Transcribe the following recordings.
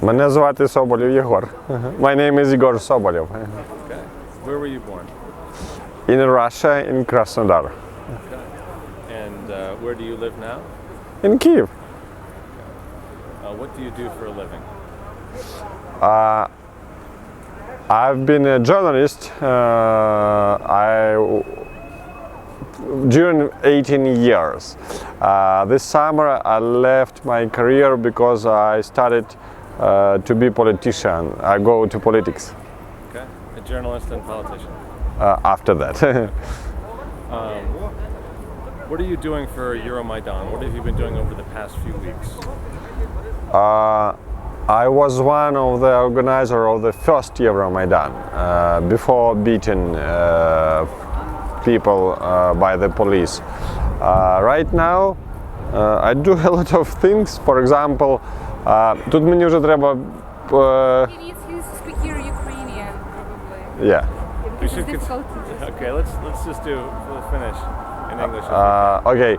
Мене звати Соболєв Єгор. My name is Iegor Soboliev. Okay. Where were you born? In Russia, in Krasnodar. Okay. And where do you live now? In Kiev. What do you do for a living? I've been a journalist. During 18 years. This summer I left my career because I started to be politician. I go to politics Okay. A journalist and politician. After that. What are you doing for Euromaidan? What have you been doing over the past few weeks? I was one of the organizers of the first Euromaidan before beating people by the police. Right now I do a lot of things. For example, тут мені вже треба He needs to speak here Ukrainian, probably. yeah. Because it's difficult to Okay, let's just finish in English. Okay.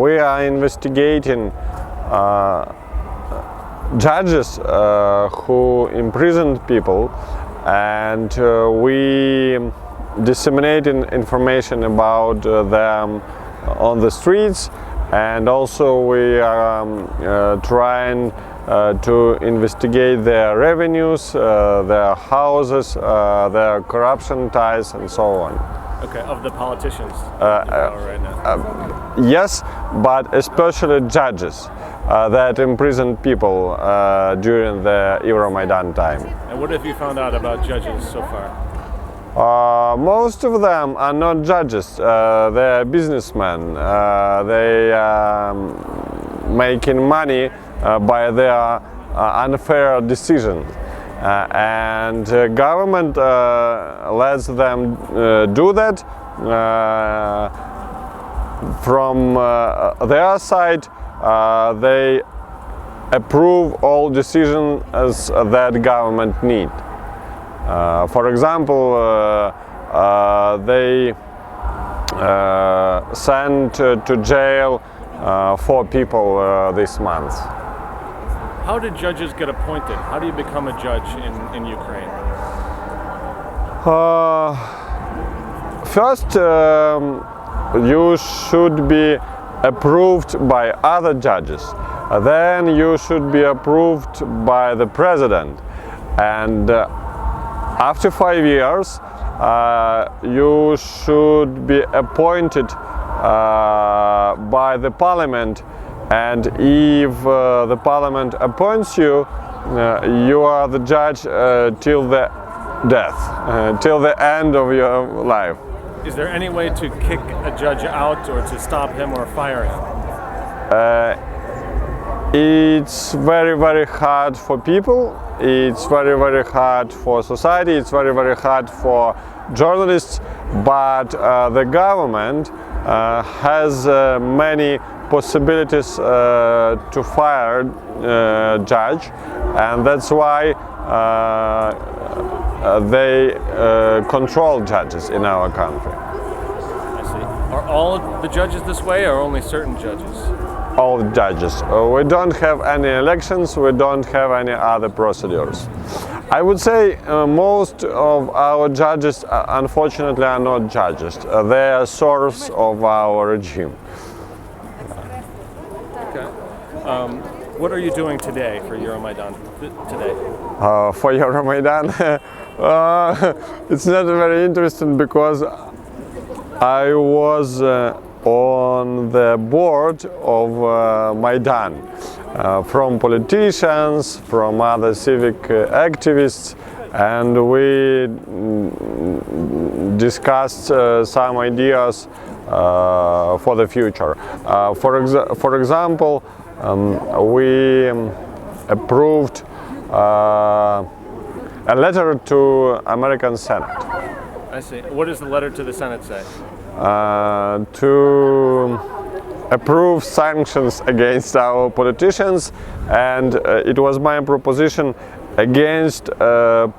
We are investigating judges who imprisoned people, and we disseminating information about them on the streets, and also we are trying to investigate their revenues, their houses, their corruption ties, and so on. Okay, of the politicians in power right now. Yes, but especially judges that imprisoned people during the Euromaidan time. And what have you found out about judges so far? Most of them are not judges, they're businessmen. They making money by their unfair decisions. And government lets them do that. From their side, they approve all decisions that government need. For example, they sent to jail 4 people this month. How did judges get appointed? How do you become a judge in Ukraine? First, you should be approved by other judges. Then you should be approved by the president. And after 5 years, you should be appointed by the parliament. And if the parliament appoints you, you are the judge till the death, till the end of your life. Is there any way to kick a judge out or to stop him or fire him? It's very, very hard for people. It's very, very hard for society. It's very, very hard for journalists. But the government has many possibilities to fire judge, and that's why they control judges in our country. I see. Are all the judges this way or only certain judges? All judges. We don't have any elections, we don't have any other procedures. I would say most of our judges unfortunately are not judges. They are source of our regime. Okay. What are you doing today for Euromaidan today? For Euromaidan, it's not very interesting because I was on the board of Maidan, from politicians, from other civic activists, and we discussed some ideas for the future. For example, we approved a letter to American Senate. I see. What does the letter to the Senate say? To approve sanctions against our politicians, and it was my proposition against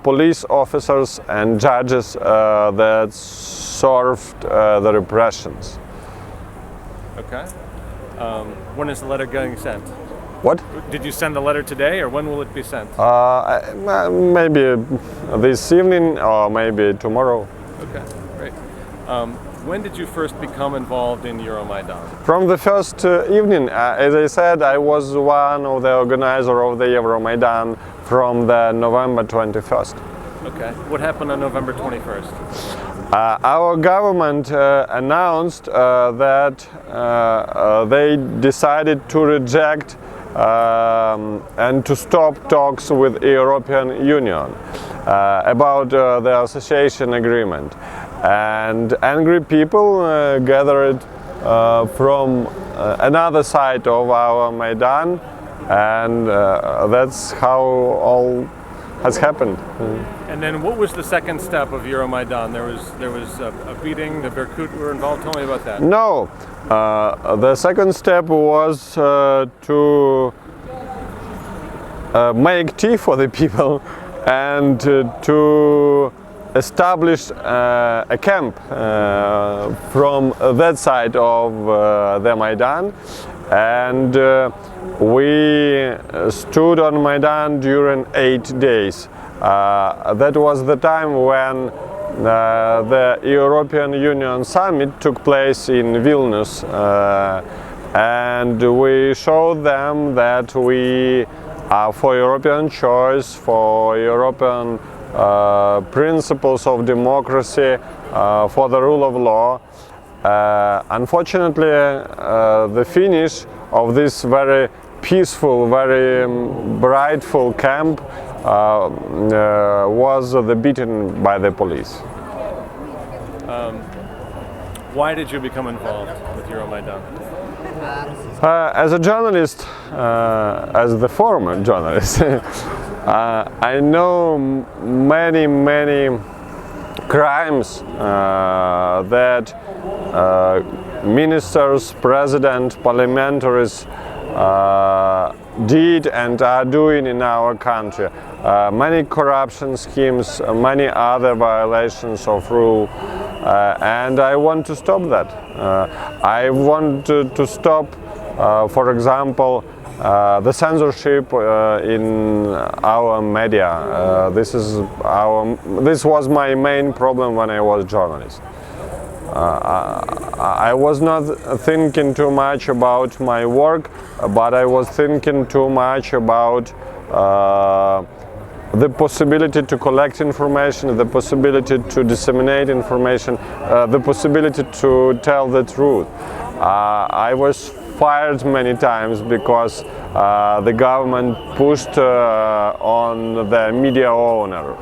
police officers and judges that served the repressions. Okay. When is the letter getting sent? What? Did you send the letter today, or when will it be sent? Maybe this evening or maybe tomorrow. Okay, great. When did you first become involved in Euromaidan? From the first evening, as I said, I was one of the organizers of the Euromaidan from the November 21st. Okay. What happened on November 21st? Our government announced that they decided to reject and to stop talks with the European Union about the association agreement. And angry people gathered from another side of our Maidan, and that's how all has happened. And then what was the second step of Euromaidan? There was a beating, the Berkut were involved. Tell me about that. No, the second step was to make tea for the people and to establish a camp from that side of the Maidan, and we stood on Maidan during 8 days. That was the time when the European Union summit took place in Vilnius, and we showed them that we are for European choice, for European principles of democracy, for the rule of law. Unfortunately, the finish of this very peaceful, very brightful camp was the beating by the police. Why did you become involved with Euromaidan? As a journalist, as the former journalist, I know many crimes that ministers, president, parliamentaries did and are doing in our country. Many corruption schemes, many other violations of rule, and I want to stop that. I want to stop, for example, the censorship in our media. This was my main problem when I was a journalist. I was not thinking too much about my work, but I was thinking too much about the possibility to collect information, the possibility to disseminate information, the possibility to tell the truth. I was fired many times because the government pushed on the media owner.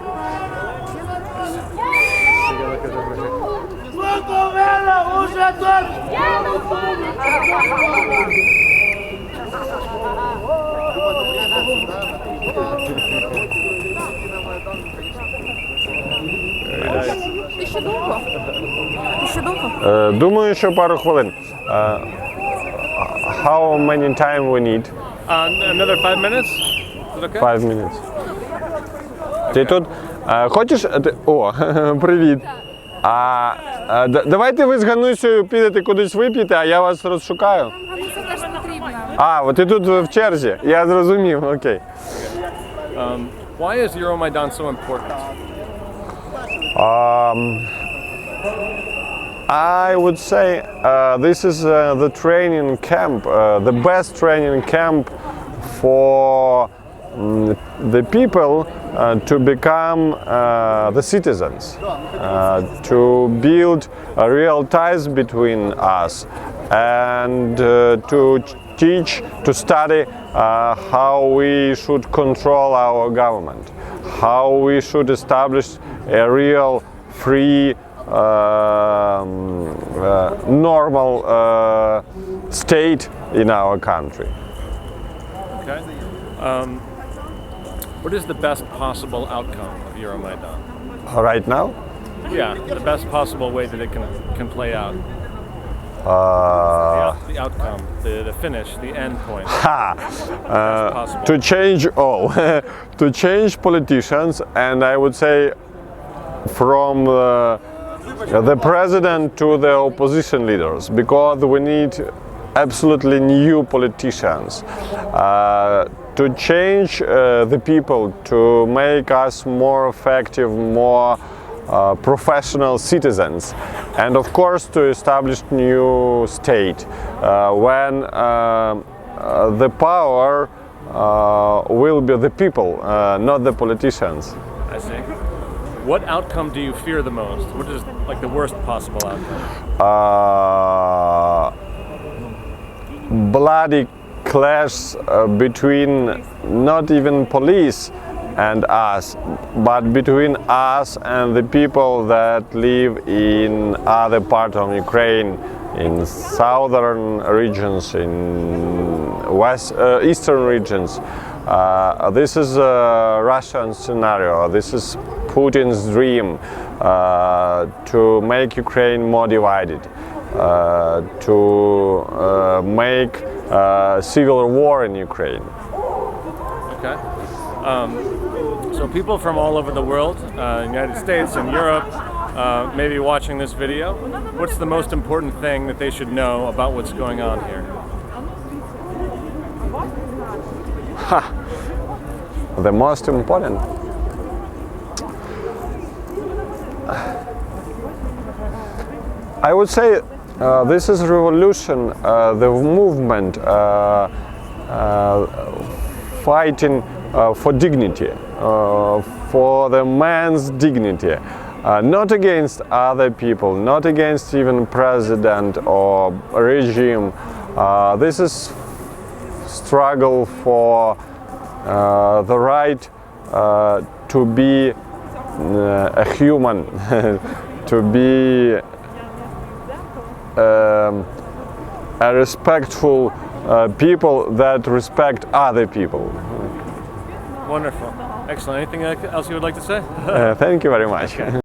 Ти ще довго? Думаю, що пару хвилин. How many time we need? Another 5 minutes? Is that okay? 5 minutes. Ти тут хочеш? О, привіт. Давайте ви з Ганусею підете кудись вип'єте, а я вас розшукаю. Нам Гануся теж потрібна. От ти тут в черзі. Я зрозумів, окей. Why is Euromaidan so important? I would say this is the training camp, the best training camp for the people to become the citizens, to build real ties between us, and to teach, to study how we should control our government, how we should establish a real, free, normal state in our country. Okay. What is the best possible outcome of Euromaidan? Right now? Yeah, the best possible way that it can play out. The outcome, the finish, the end point. To change all, to change politicians, and I would say from the president to the opposition leaders, because we need absolutely new politicians, to change the people, to make us more effective, more professional citizens, and of course to establish new state when the power will be the people, not the politicians. I see. What outcome do you fear the most? What is like the worst possible outcome? Bloody clash between not even police and us, but between us and the people that live in other parts of Ukraine, in southern regions, in eastern regions. This is a Russian scenario. This is Putin's dream to make Ukraine more divided, to make civil war in Ukraine. Okay. So people from all over the world, United States and Europe, maybe watching this video, what's the most important thing that they should know about what's going on here? The most important. I would say this is revolution, the movement fighting for dignity, for the man's dignity, not against other people, not against even president or regime. This is struggle for the right to be a human, to be a respectful people that respect other people. Wonderful. Excellent. Anything else you would like to say? Thank you very much.